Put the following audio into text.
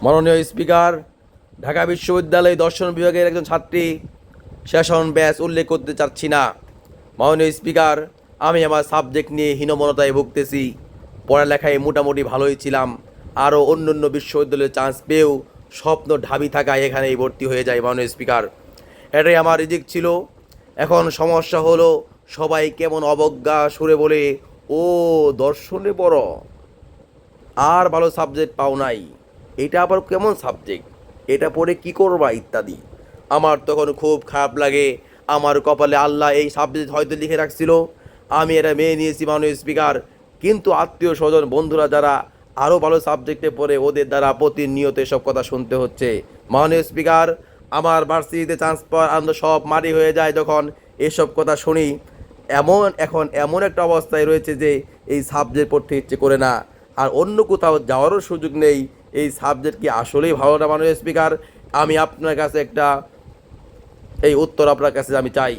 মাননীয় স্পিকার, ঢাকা বিশ্ববিদ্যালয় দর্শন বিভাগের একজন ছাত্রী সেশন ব্যাচ উল্লেখ করতে চাচ্ছি না। মাননীয় স্পিকার, আমি আমার সাবজেক্ট নিয়ে হীনমন্যতায় ভুগতেছি। পড়ালেখায় মোটামুটি ভালোই ছিলাম, আরও অন্য অন্য বিশ্ববিদ্যালয়ে চান্স পেয়েও স্বপ্ন ঢাবি থাকায় এখানেই ভর্তি হয়ে যায়। মাননীয় স্পিকার, এটাই আমার রিজিক ছিল। এখন সমস্যা হলো সবাই কেমন অবজ্ঞা সুরে বলে, ও দর্শনে বড়, আর ভালো সাবজেক্ট পাও নাই, এটা আবার কেমন সাবজেক্ট, এটা পড়ে কি করবা ইত্যাদি। আমার তখন খুব খারাপ লাগে। আমার কপালে আল্লাহ এই সাবজেক্ট হয়তো লিখে রাখছিল, আমি এটা মেনে নিয়েছি। মাননীয় স্পিকার, কিন্তু আত্মীয় স্বজন বন্ধুরা যারা আরও ভালো সাবজেক্টে পড়ে, ওদের দ্বারা প্রতিনিয়ত এসব কথা শুনতে হচ্ছে। মাননীয় স্পিকার, আমার ভার্সিটিতে চান্স পাওয়ার আনন্দ সব মাটি হয়ে যায় যখন এসব কথা শুনি। এখন এমন একটা অবস্থায় রয়েছে যে এই সাবজেক্ট পড়তে ইচ্ছে করে না, আর অন্য কোথাও যাওয়ারও সুযোগ নেই। এই সাবজেক্ট কি আসলেই ভালো না? মাননীয় স্পিকার, আমি আপনার কাছে এই উত্তর আপনার কাছে আমি চাই।